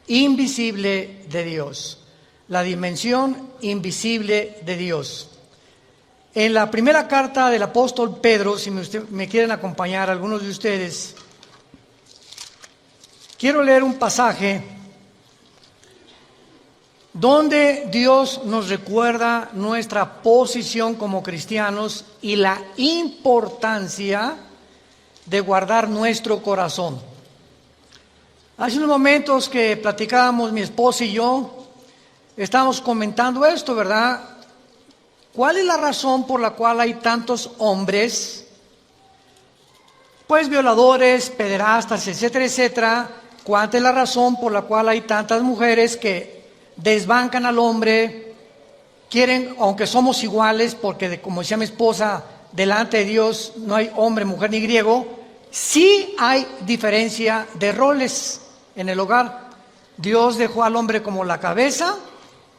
invisible de Dios. La dimensión invisible de Dios. En la primera carta del apóstol Pedro, si me quieren acompañar algunos de ustedes, quiero leer un pasaje donde Dios nos recuerda nuestra posición como cristianos y la importancia de guardar nuestro corazón. Hace unos momentos que platicábamos mi esposa y yo, estábamos comentando esto, ¿verdad? ¿Cuál es la razón por la cual hay tantos hombres, pues violadores, pederastas, etcétera, etcétera? ¿Cuál es la razón por la cual hay tantas mujeres que desbancan al hombre, quieren, aunque somos iguales, porque como decía mi esposa, delante de Dios no hay hombre, mujer ni griego, sí hay diferencia de roles en el hogar. Dios dejó al hombre como la cabeza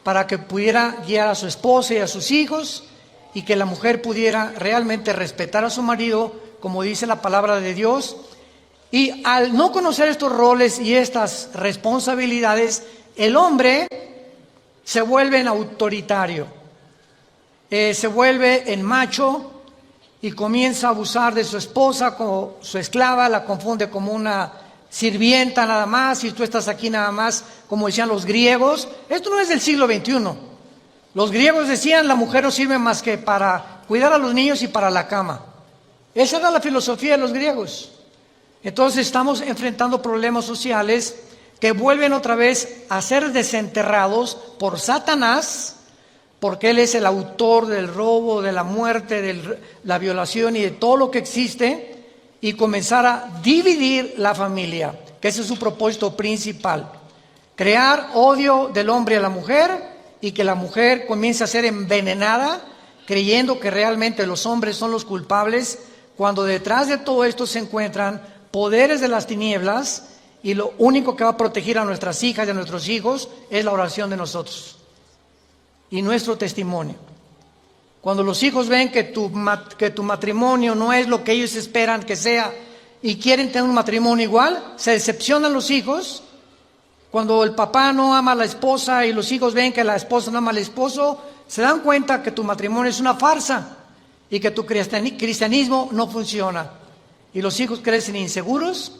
para que pudiera guiar a su esposa y a sus hijos, y que la mujer pudiera realmente respetar a su marido, como dice la palabra de Dios. Y al no conocer estos roles y estas responsabilidades, el hombre se vuelve en autoritario, se vuelve en macho y comienza a abusar de su esposa como su esclava, la confunde como una sirvienta nada más, y tú estás aquí nada más, como decían los griegos. Esto no es del siglo XXI. Los griegos decían, la mujer no sirve más que para cuidar a los niños y para la cama. Esa era la filosofía de los griegos. Entonces estamos enfrentando problemas sociales que vuelven otra vez a ser desenterrados por Satanás, porque él es el autor del robo, de la muerte, de la violación y de todo lo que existe, y comenzar a dividir la familia, que ese es su propósito principal. Crear odio del hombre a la mujer, y que la mujer comience a ser envenenada, creyendo que realmente los hombres son los culpables, cuando detrás de todo esto se encuentran poderes de las tinieblas, y lo único que va a proteger a nuestras hijas y a nuestros hijos es la oración de nosotros y nuestro testimonio. Cuando los hijos ven que tu matrimonio no es lo que ellos esperan que sea y quieren tener un matrimonio igual, se decepcionan los hijos. Cuando el papá no ama a la esposa y los hijos ven que la esposa no ama al esposo, se dan cuenta que tu matrimonio es una farsa y que tu cristianismo no funciona. Y los hijos crecen inseguros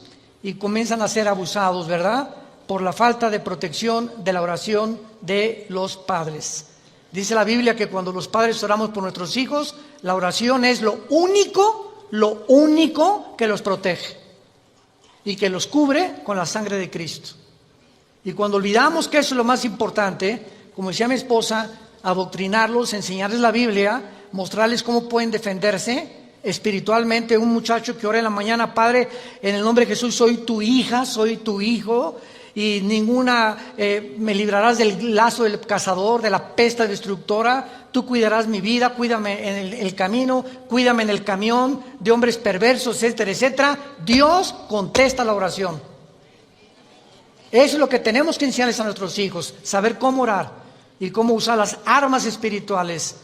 y comienzan a ser abusados, ¿verdad? Por la falta de protección de la oración de los padres. Dice la Biblia que cuando los padres oramos por nuestros hijos, la oración es lo único que los protege y que los cubre con la sangre de Cristo. Y cuando olvidamos que eso es lo más importante, como decía mi esposa, adoctrinarlos, enseñarles la Biblia, mostrarles cómo pueden defenderse espiritualmente. Un muchacho que ora en la mañana, Padre, en el nombre de Jesús, soy tu hija, soy tu hijo, y me librarás del lazo del cazador, de la peste destructora. Tú cuidarás mi vida, cuídame en el camino, cuídame en el camión de hombres perversos, etcétera, etcétera. Dios contesta la oración. Eso es lo que tenemos que enseñarles a nuestros hijos, saber cómo orar y cómo usar las armas espirituales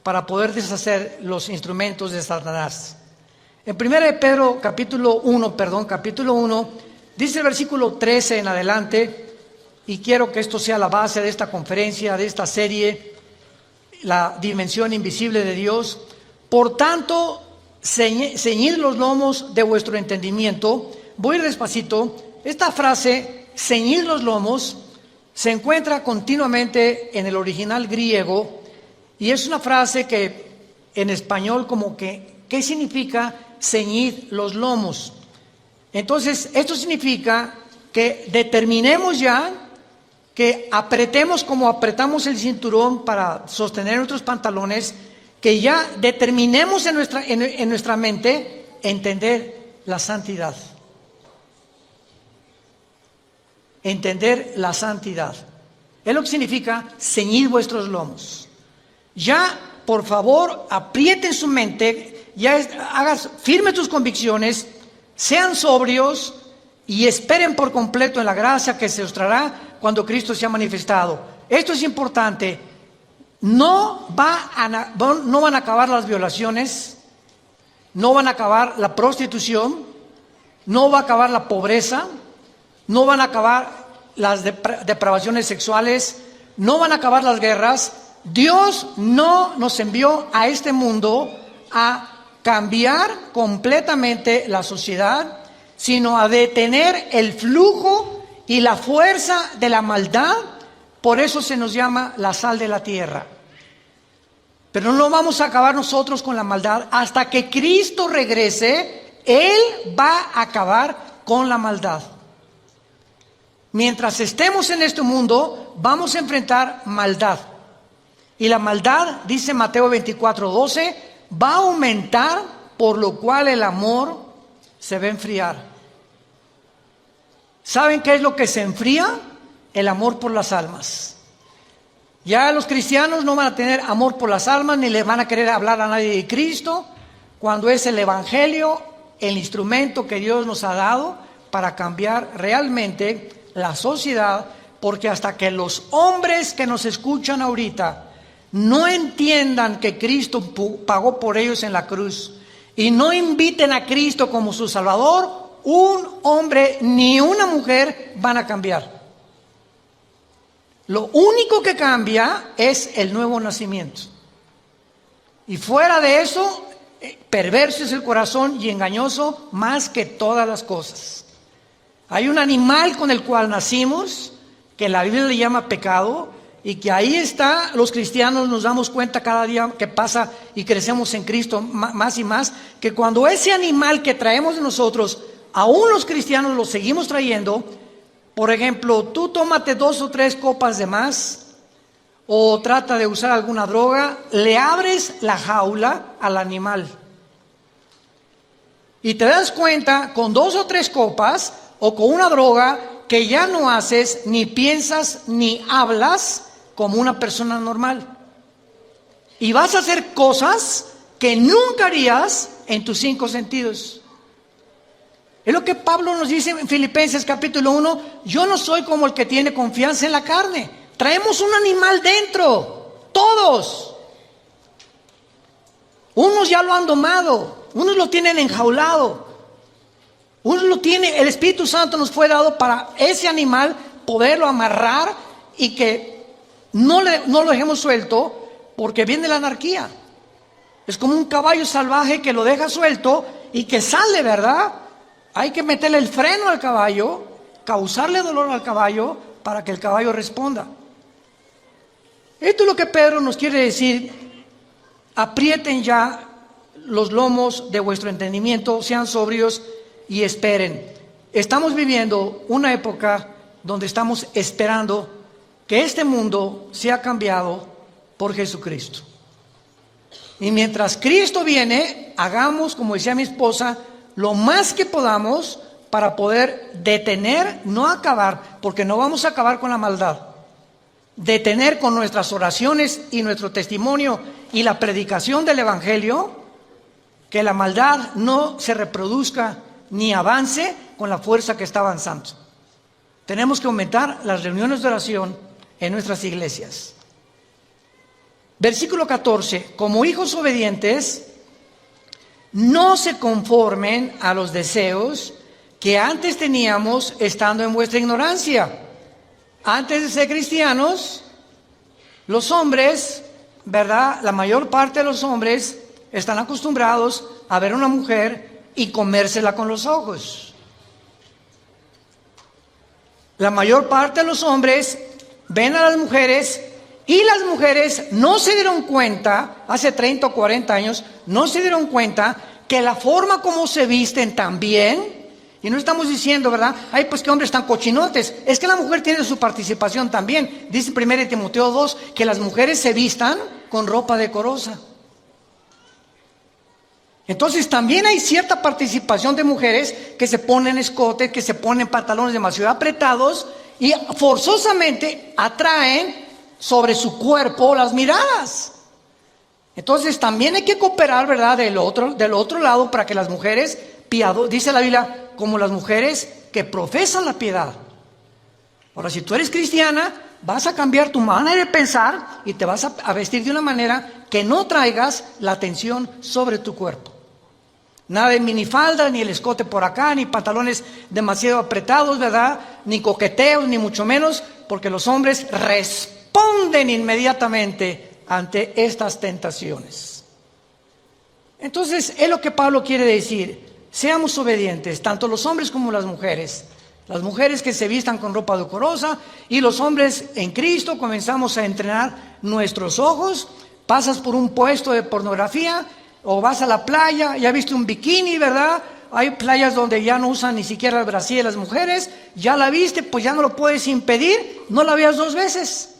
para poder deshacer los instrumentos de Satanás. En 1 Pedro capítulo 1, dice el versículo 13 en adelante, y quiero que esto sea la base de esta conferencia, de esta serie, la dimensión invisible de Dios. Por tanto, ceñid los lomos de vuestro entendimiento. Voy a ir despacito. Esta frase, ceñid los lomos, se encuentra continuamente en el original griego, y es una frase que en español como que, ¿qué significa ceñid los lomos? Entonces, esto significa que determinemos ya, que apretemos como apretamos el cinturón para sostener nuestros pantalones, que ya determinemos en nuestra mente entender la santidad. Entender la santidad. Es lo que significa ceñid vuestros lomos. Ya, por favor, aprieten su mente, firme tus convicciones, sean sobrios y esperen por completo en la gracia que se os traerá cuando Cristo sea manifestado. Esto es importante. No van a acabar las violaciones, no van a acabar la prostitución, no va a acabar la pobreza, no van a acabar las depravaciones sexuales, no van a acabar las guerras. Dios no nos envió a este mundo a cambiar completamente la sociedad, sino a detener el flujo y la fuerza de la maldad. Por eso se nos llama la sal de la tierra. Pero no vamos a acabar nosotros con la maldad. Hasta que Cristo regrese, Él va a acabar con la maldad. Mientras estemos en este mundo, vamos a enfrentar maldad. Y la maldad, dice Mateo 24:12, va a aumentar, por lo cual el amor se va a enfriar. ¿Saben qué es lo que se enfría? El amor por las almas. Ya los cristianos no van a tener amor por las almas, ni les van a querer hablar a nadie de Cristo, cuando es el Evangelio el instrumento que Dios nos ha dado para cambiar realmente la sociedad. Porque hasta que los hombres que nos escuchan ahorita no entiendan que Cristo pagó por ellos en la cruz y no inviten a Cristo como su Salvador, un hombre ni una mujer van a cambiar. Lo único que cambia es el nuevo nacimiento. Y fuera de eso, perverso es el corazón y engañoso más que todas las cosas. Hay un animal con el cual nacimos, que la Biblia le llama pecado, y que ahí está, los cristianos nos damos cuenta cada día que pasa y crecemos en Cristo más y más, que cuando ese animal que traemos de nosotros, aún los cristianos lo seguimos trayendo. Por ejemplo, tú tómate 2 o 3 copas de más, o trata de usar alguna droga, le abres la jaula al animal. Y te das cuenta, con 2 o 3 copas, o con una droga, que ya no haces, ni piensas, ni hablas como una persona normal. Y vas a hacer cosas que nunca harías en tus 5 sentidos. Es lo que Pablo nos dice en Filipenses capítulo 1, yo no soy como el que tiene confianza en la carne. Traemos un animal dentro, todos. Unos ya lo han domado, unos lo tienen enjaulado, unos lo tienen, el Espíritu Santo nos fue dado para ese animal poderlo amarrar y que no lo dejemos suelto, porque viene la anarquía. Es como un caballo salvaje que lo deja suelto y que sale, ¿verdad? Hay que meterle el freno al caballo, causarle dolor al caballo para que el caballo responda. Esto es lo que Pedro nos quiere decir. Aprieten ya los lomos de vuestro entendimiento, sean sobrios y esperen. Estamos viviendo una época donde estamos esperando que este mundo sea cambiado por Jesucristo. Y mientras Cristo viene, hagamos, como decía mi esposa, lo más que podamos para poder detener, no acabar, porque no vamos a acabar con la maldad, detener con nuestras oraciones y nuestro testimonio y la predicación del Evangelio, que la maldad no se reproduzca ni avance con la fuerza que está avanzando. Tenemos que aumentar las reuniones de oración en nuestras iglesias. Versículo 14, como hijos obedientes, no se conformen a los deseos que antes teníamos estando en vuestra ignorancia. Antes de ser cristianos, los hombres, ¿verdad? La mayor parte de los hombres están acostumbrados a ver a una mujer y comérsela con los ojos. La mayor parte de los hombres ven a las mujeres y las mujeres no se dieron cuenta, hace 30 o 40 años, no se dieron cuenta que la forma como se visten también, y no estamos diciendo, ¿verdad? Ay, pues qué hombres tan cochinotes. Es que la mujer tiene su participación también. Dice 1 Timoteo 2 que las mujeres se vistan con ropa decorosa. Entonces también hay cierta participación de mujeres que se ponen escotes, que se ponen pantalones demasiado apretados y forzosamente atraen sobre su cuerpo las miradas. Entonces también hay que cooperar, ¿verdad? Del otro lado, para que las mujeres dice la Biblia, como las mujeres que profesan la piedad. Ahora, si tú eres cristiana, vas a cambiar tu manera de pensar y te vas a vestir de una manera que no traigas la atención sobre tu cuerpo. Nada de minifalda, ni el escote por acá, ni pantalones demasiado apretados, ¿verdad? Ni coqueteos, ni mucho menos, porque los hombres responden inmediatamente ante estas tentaciones. Entonces, es lo que Pablo quiere decir. Seamos obedientes, tanto los hombres como las mujeres. Las mujeres que se vistan con ropa decorosa y los hombres en Cristo comenzamos a entrenar nuestros ojos. Pasas por un puesto de pornografía o vas a la playa, ya viste un bikini, ¿verdad? Hay playas donde ya no usan ni siquiera el brasier las mujeres. Ya la viste, pues ya no lo puedes impedir. No la veas 2 veces.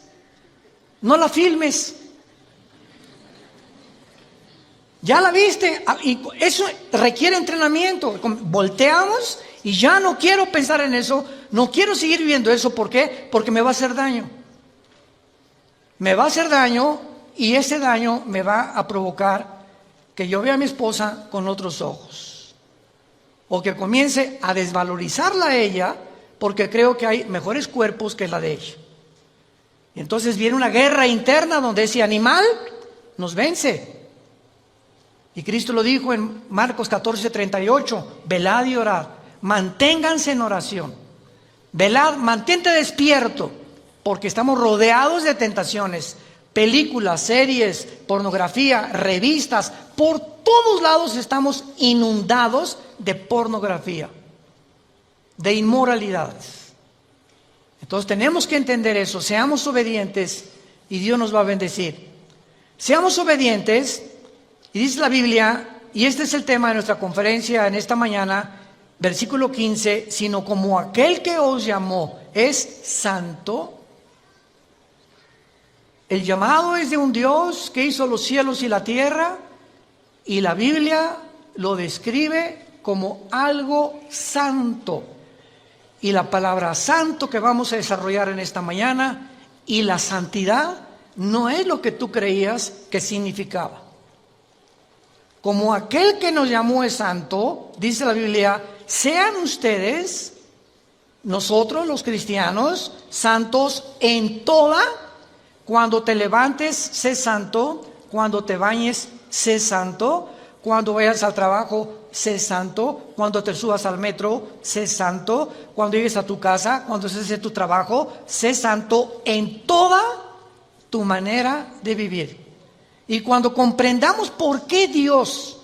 No la filmes. Ya la viste. Y eso requiere entrenamiento. Volteamos y ya no quiero pensar en eso. No quiero seguir viviendo eso. ¿Por qué? Porque me va a hacer daño. Me va a hacer daño y ese daño me va a provocar que yo vea a mi esposa con otros ojos, o que comience a desvalorizarla a ella porque creo que hay mejores cuerpos que la de ella. Y entonces viene una guerra interna donde ese animal nos vence. Y Cristo lo dijo en Marcos 14:38, velad y orad, manténganse en oración, velad, mantente despierto, porque estamos rodeados de tentaciones. Películas, series, pornografía, revistas, por todos lados estamos inundados de pornografía, de inmoralidades. Entonces tenemos que entender eso, seamos obedientes y Dios nos va a bendecir. Seamos obedientes, y dice la Biblia, y este es el tema de nuestra conferencia en esta mañana, versículo 15, sino como aquel que os llamó es santo. El llamado es de un Dios que hizo los cielos y la tierra, y la Biblia lo describe como algo santo. Y la palabra santo que vamos a desarrollar en esta mañana, y la santidad no es lo que tú creías que significaba. Como aquel que nos llamó es santo, dice la Biblia, sean ustedes, nosotros los cristianos, santos en toda. Cuando te levantes, sé santo. Cuando te bañes, sé santo. Cuando vayas al trabajo, sé santo. Cuando te subas al metro, sé santo. Cuando llegues a tu casa, cuando estés en tu trabajo, sé santo en toda tu manera de vivir. Y cuando comprendamos por qué Dios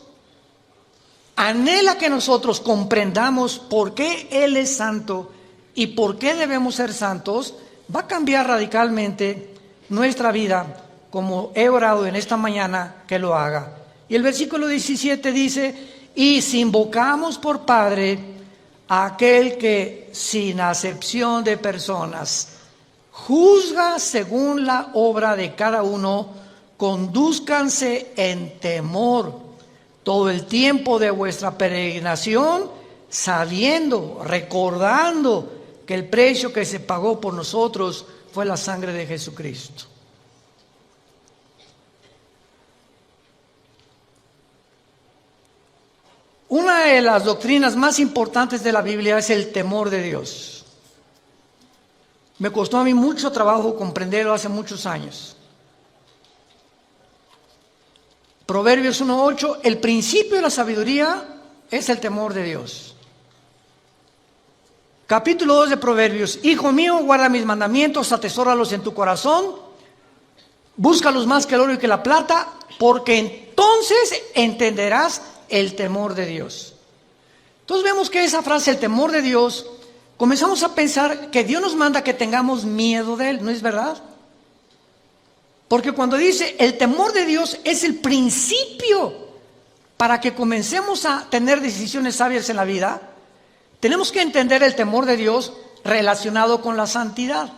anhela que nosotros comprendamos por qué Él es santo y por qué debemos ser santos, va a cambiar radicalmente nuestra vida, como he orado en esta mañana que lo haga. Y el versículo 17 dice, y si invocamos por Padre a aquel que sin acepción de personas juzga según la obra de cada uno, condúzcanse en temor todo el tiempo de vuestra peregrinación, sabiendo, recordando que el precio que se pagó por nosotros fue la sangre de Jesucristo. Una de las doctrinas más importantes de la Biblia es el temor de Dios. Me costó a mí mucho trabajo comprenderlo hace muchos años. Proverbios 1:8, el principio de la sabiduría es el temor de Dios. Capítulo 2 de Proverbios, hijo mío, guarda mis mandamientos, atesóralos en tu corazón, búscalos más que el oro y que la plata, porque entonces entenderás el temor de Dios. Entonces vemos que esa frase, el temor de Dios, comenzamos a pensar que Dios nos manda que tengamos miedo de Él, ¿no es verdad? Porque cuando dice el temor de Dios es el principio para que comencemos a tener decisiones sabias en la vida, tenemos que entender el temor de Dios relacionado con la santidad.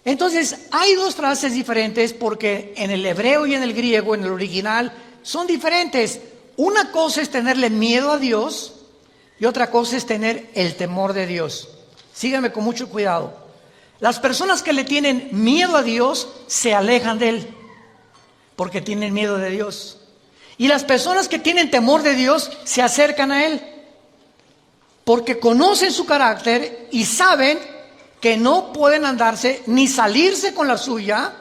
Entonces, hay 2 frases diferentes porque en el hebreo y en el griego, en el original, son diferentes. Una cosa es tenerle miedo a Dios y otra cosa es tener el temor de Dios. Síganme con mucho cuidado. Las personas que le tienen miedo a Dios se alejan de Él porque tienen miedo de Dios. Y las personas que tienen temor de Dios se acercan a Él porque conocen su carácter y saben que no pueden andarse ni salirse con la suya,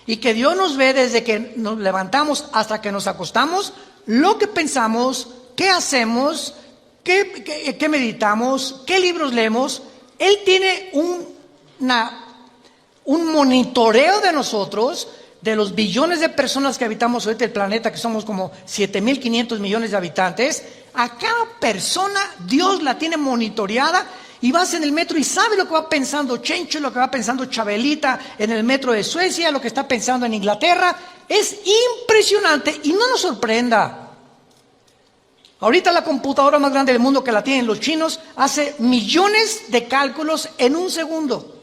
y que Dios nos ve desde que nos levantamos hasta que nos acostamos, lo que pensamos, qué hacemos, qué meditamos, qué libros leemos. Él tiene un monitoreo de nosotros, de los billones de personas que habitamos ahorita el planeta, que somos como 7.500 millones de habitantes. A cada persona Dios la tiene monitoreada, y vas en el metro y sabe lo que va pensando Chencho, lo que va pensando Chabelita en el metro de Suecia, lo que está pensando en Inglaterra. Es impresionante y no nos sorprenda. Ahorita la computadora más grande del mundo, que la tienen los chinos, hace millones de cálculos en un segundo.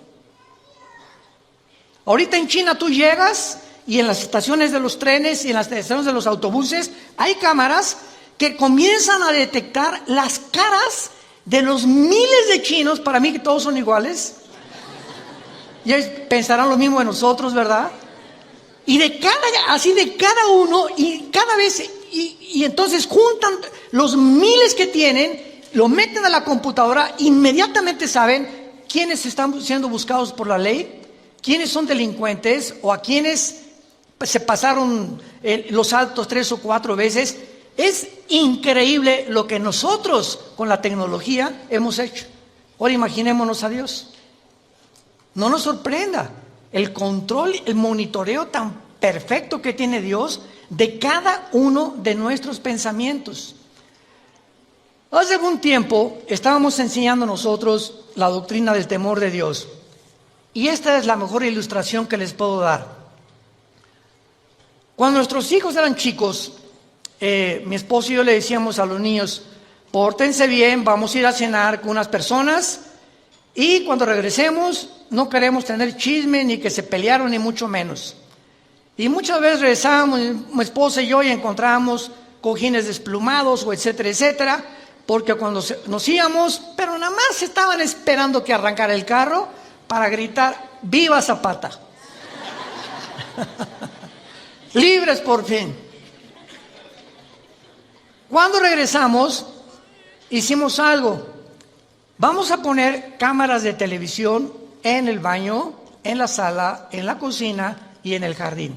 Ahorita en China tú llegas y en las estaciones de los trenes y en las estaciones de los autobuses hay cámaras que comienzan a detectar las caras de los miles de chinos. Para mí que todos son iguales. Y ellos pensarán lo mismo de nosotros, ¿verdad? Y de cada uno, y cada vez, y entonces juntan los miles que tienen, lo meten a la computadora, inmediatamente saben quiénes están siendo buscados por la ley, quiénes son delincuentes, o a quienes se pasaron los altos 3 o 4 veces. Es increíble lo que nosotros con la tecnología hemos hecho. Ahora imaginémonos a Dios. No nos sorprenda el control, el monitoreo tan perfecto que tiene Dios de cada uno de nuestros pensamientos. Hace algún tiempo estábamos enseñando nosotros la doctrina del temor de Dios. Y esta es la mejor ilustración que les puedo dar. Cuando nuestros hijos eran chicos, mi esposo y yo le decíamos a los niños: pórtense bien, vamos a ir a cenar con unas personas, y cuando regresemos no queremos tener chisme, ni que se pelearon, ni mucho menos. Y muchas veces regresábamos, mi esposa y yo, y encontrábamos cojines desplumados, o etcétera, etcétera, porque cuando nos íbamos, pero nada más estaban esperando que arrancara el carro para gritar: ¡viva Zapata! Libres por fin. Cuando regresamos, hicimos algo. Vamos a poner cámaras de televisión en el baño, en la sala, en la cocina y en el jardín.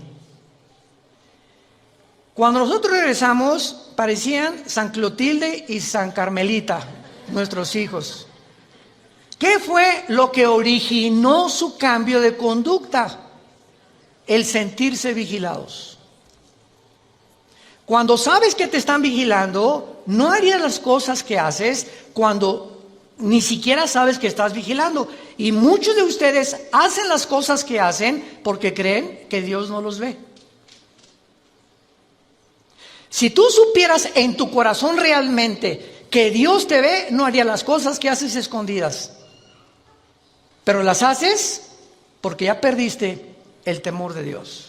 Cuando nosotros regresamos, parecían San Clotilde y San Carmelita, nuestros hijos. ¿Qué fue lo que originó su cambio de conducta? El sentirse vigilados. Cuando sabes que te están vigilando, no harías las cosas que haces cuando ni siquiera sabes que estás vigilando. Y muchos de ustedes hacen las cosas que hacen porque creen que Dios no los ve. Si tú supieras en tu corazón realmente que Dios te ve, no harías las cosas que haces escondidas. Pero las haces porque ya perdiste el temor de Dios.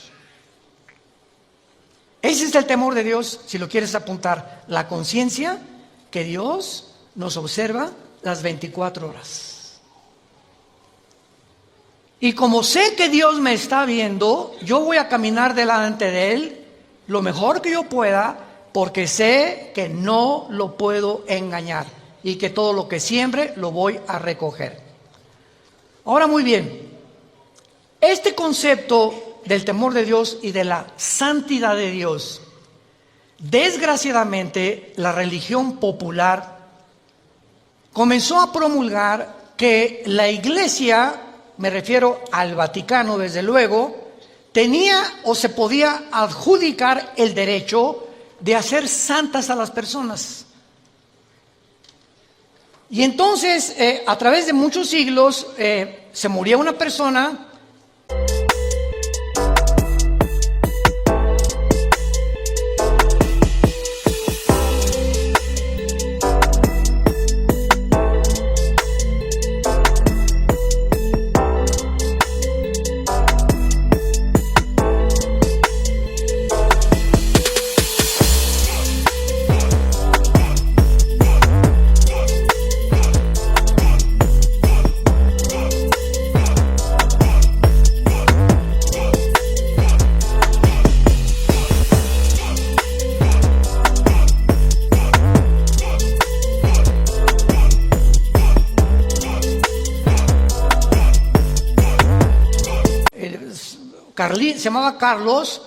Ese es el temor de Dios, si lo quieres apuntar. La conciencia que Dios nos observa las 24 horas. Y como sé que Dios me está viendo, yo voy a caminar delante de Él lo mejor que yo pueda, porque sé que no lo puedo engañar y que todo lo que siembre lo voy a recoger. Ahora, muy bien, este concepto del temor de Dios y de la santidad de Dios, desgraciadamente la religión popular comenzó a promulgar que la Iglesia, me refiero al Vaticano desde luego, tenía o se podía adjudicar el derecho de hacer santas a las personas. Y entonces, a través de muchos siglos, se moría una persona. Se llamaba Carlos,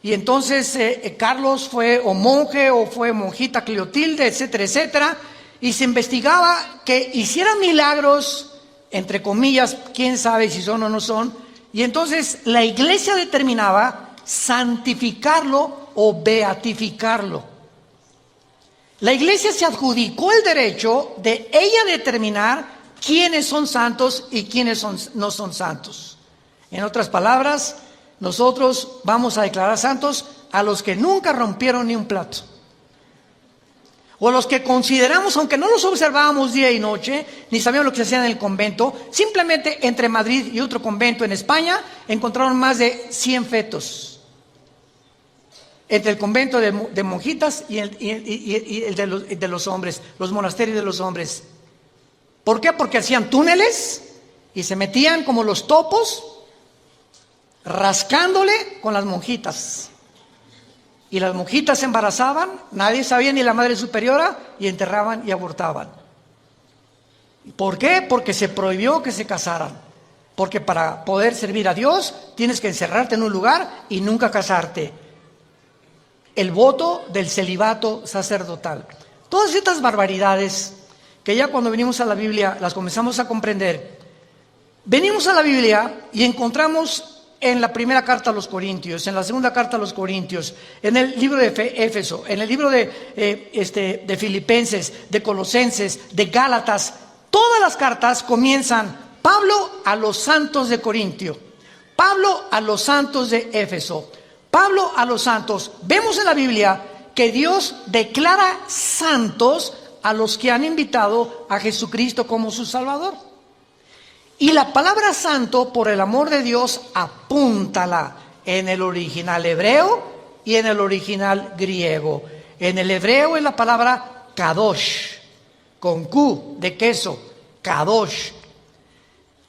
Y entonces Carlos fue o monje o fue monjita Cleotilde, etcétera, etcétera. Y se investigaba que hiciera milagros, entre comillas, quién sabe si son o no son. Y entonces la iglesia determinaba santificarlo o beatificarlo. La iglesia se adjudicó el derecho de ella determinar quiénes son santos y quiénes no son santos. En otras palabras, nosotros vamos a declarar santos a los que nunca rompieron ni un plato. O a los que consideramos, aunque no los observábamos día y noche, ni sabíamos lo que se hacía en el convento, simplemente entre Madrid y otro convento en España encontraron más de 100 fetos. Entre el convento de monjitas y el de los hombres, los monasterios de los hombres. ¿Por qué? Porque hacían túneles y se metían como los topos, rascándole con las monjitas. Y las monjitas se embarazaban, nadie sabía, ni la madre superiora, y enterraban y abortaban. ¿Por qué? Porque se prohibió que se casaran. Porque para poder servir a Dios tienes que encerrarte en un lugar y nunca casarte. El voto del celibato sacerdotal. Todas estas barbaridades que ya cuando venimos a la Biblia las comenzamos a comprender. Venimos a la Biblia y encontramos en la primera carta a los Corintios, en la segunda carta a los Corintios, en el libro de Éfeso, en el libro de Filipenses, de Colosenses, de Gálatas, todas las cartas comienzan Pablo a los santos de Corintio, Pablo a los santos de Éfeso, Pablo a los santos. Vemos en la Biblia que Dios declara santos a los que han invitado a Jesucristo como su Salvador. Y la palabra santo, por el amor de Dios, apúntala en el original hebreo y en el original griego. En el hebreo es la palabra kadosh, con Q de queso, kadosh.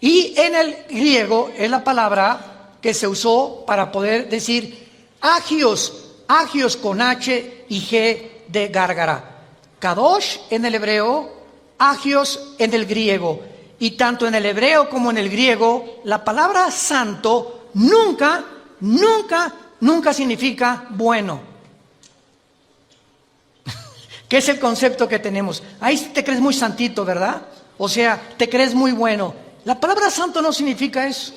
Y en el griego es la palabra que se usó para poder decir agios, agios con H y G de gárgara. Kadosh en el hebreo, agios en el griego. Y tanto en el hebreo como en el griego, la palabra santo nunca significa bueno. ¿Qué es el concepto que tenemos? Ahí te crees muy santito, ¿verdad? O sea, te crees muy bueno. La palabra santo no significa eso.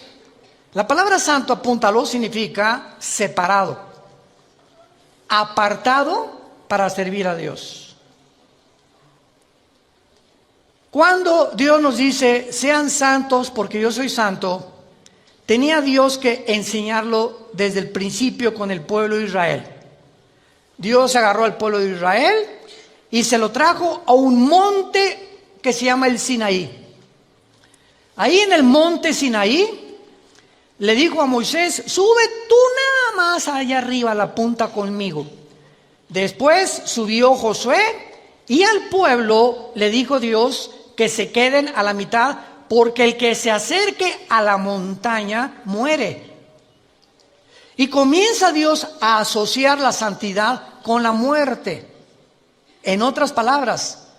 La palabra santo, apúntalo, significa separado, apartado para servir a Dios. Cuando Dios nos dice, sean santos porque yo soy santo, tenía Dios que enseñarlo desde el principio con el pueblo de Israel. Dios agarró al pueblo de Israel y se lo trajo a un monte que se llama el Sinaí. Ahí en el monte Sinaí le dijo a Moisés, sube tú nada más allá arriba a la punta conmigo. Después subió Josué y al pueblo le dijo Dios que se queden a la mitad, porque el que se acerque a la montaña muere. Y comienza Dios a asociar la santidad con la muerte. En otras palabras,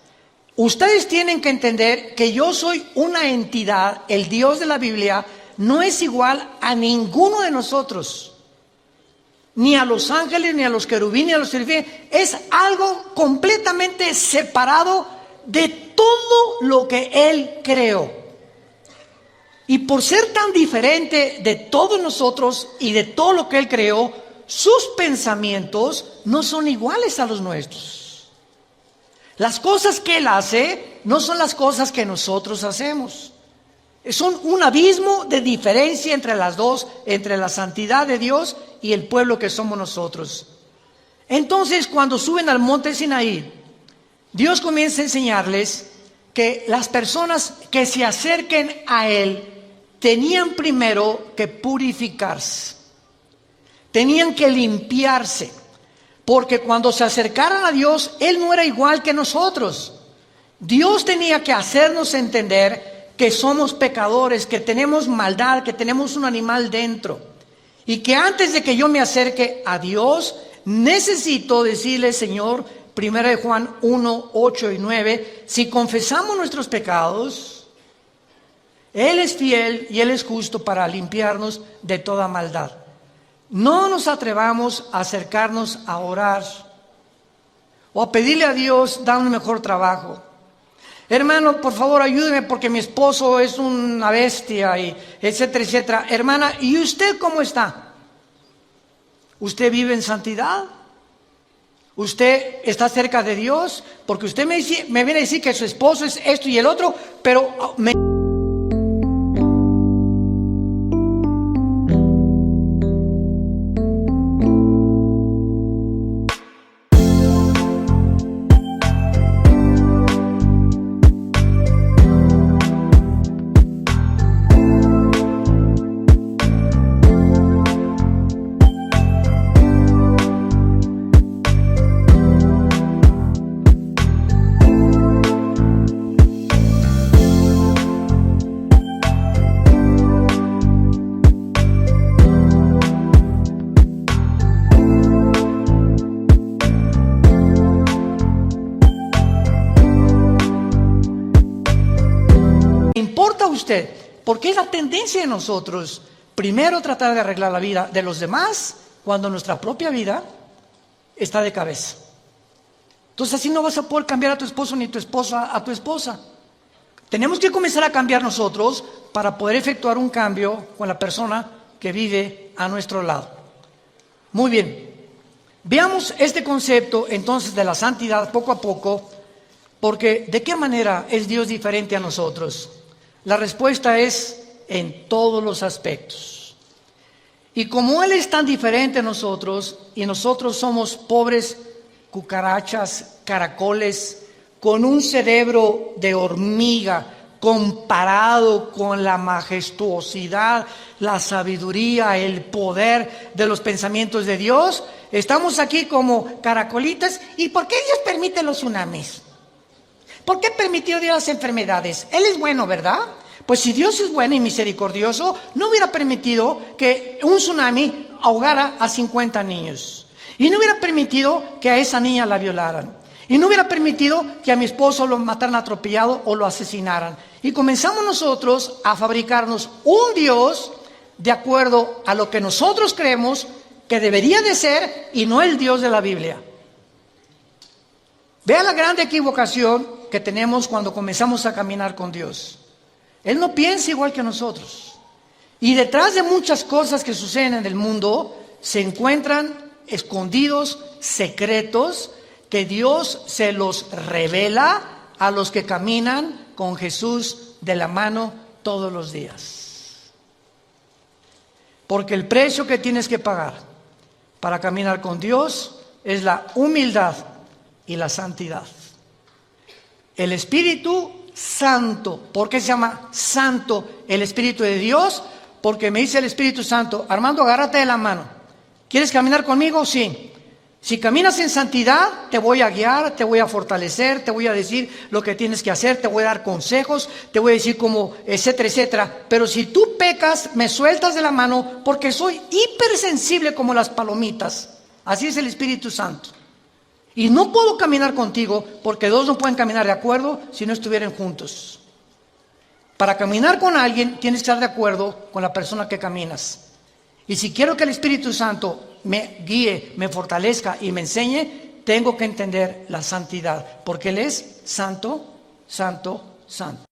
ustedes tienen que entender que yo soy una entidad, el Dios de la Biblia no es igual a ninguno de nosotros, ni a los ángeles, ni a los querubines, ni a los serafines. Es algo completamente separado de todo lo que Él creó. Y por ser tan diferente de todos nosotros y de todo lo que Él creó, sus pensamientos no son iguales a los nuestros. Las cosas que Él hace no son las cosas que nosotros hacemos. Son un abismo de diferencia entre las dos, entre la santidad de Dios y el pueblo que somos nosotros. Entonces, cuando suben al monte Sinaí, Dios comienza a enseñarles que las personas que se acerquen a Él tenían primero que purificarse, tenían que limpiarse, porque cuando se acercaran a Dios, Él no era igual que nosotros. Dios tenía que hacernos entender que somos pecadores, que tenemos maldad, que tenemos un animal dentro, y que antes de que yo me acerque a Dios, necesito decirle, Señor, 1 Juan 1, 8 y 9, si confesamos nuestros pecados, Él es fiel y Él es justo para limpiarnos de toda maldad. no nos atrevamos a acercarnos a orar o a pedirle a Dios dar un mejor trabajo. Hermano, por favor, ayúdeme porque mi esposo es una bestia, y etcétera, etcétera. Hermana, ¿y usted cómo está? ¿Usted vive en santidad? ¿Usted está cerca de Dios? Porque usted me viene a decir que su esposo es esto y el otro, pero me... importa a usted, porque es la tendencia de nosotros primero tratar de arreglar la vida de los demás cuando nuestra propia vida está de cabeza. Entonces así no vas a poder cambiar a tu esposo ni tu esposa a tu esposa. Tenemos que comenzar a cambiar nosotros para poder efectuar un cambio con la persona que vive a nuestro lado. Muy bien, veamos este concepto entonces de la santidad poco a poco, porque ¿de qué manera es Dios diferente a nosotros? La respuesta es en todos los aspectos. Y como Él es tan diferente a nosotros, y nosotros somos pobres cucarachas, caracoles, con un cerebro de hormiga, comparado con la majestuosidad, la sabiduría, el poder de los pensamientos de Dios, estamos aquí como caracolitas. ¿Y por qué Dios permite los tsunamis? ¿Por qué permitió Dios las enfermedades? Él es bueno, ¿verdad? Pues si Dios es bueno y misericordioso, no hubiera permitido que un tsunami ahogara a 50 niños. Y no hubiera permitido que a esa niña la violaran. Y no hubiera permitido que a mi esposo lo mataran atropellado o lo asesinaran. Y comenzamos nosotros a fabricarnos un Dios de acuerdo a lo que nosotros creemos que debería de ser y no el Dios de la Biblia. Vean la grande equivocación que tenemos cuando comenzamos a caminar con Dios. Él no piensa igual que nosotros. Y detrás de muchas cosas que suceden en el mundo se encuentran escondidos secretos que Dios se los revela a los que caminan con Jesús de la mano todos los días. Porque el precio que tienes que pagar para caminar con Dios es la humildad y la santidad. El Espíritu Santo. ¿Por qué se llama Santo el Espíritu de Dios? Porque me dice el Espíritu Santo: Armando, agárrate de la mano. ¿Quieres caminar conmigo? Sí. Si caminas en santidad, te voy a guiar, te voy a fortalecer, te voy a decir lo que tienes que hacer, te voy a dar consejos, te voy a decir cómo, etcétera, etcétera. Pero si tú pecas, me sueltas de la mano porque soy hipersensible como las palomitas. Así es el Espíritu Santo. Y no puedo caminar contigo porque dos no pueden caminar de acuerdo si no estuvieran juntos. Para caminar con alguien tienes que estar de acuerdo con la persona que caminas. Y si quiero que el Espíritu Santo me guíe, me fortalezca y me enseñe, tengo que entender la santidad, porque Él es santo, santo, santo.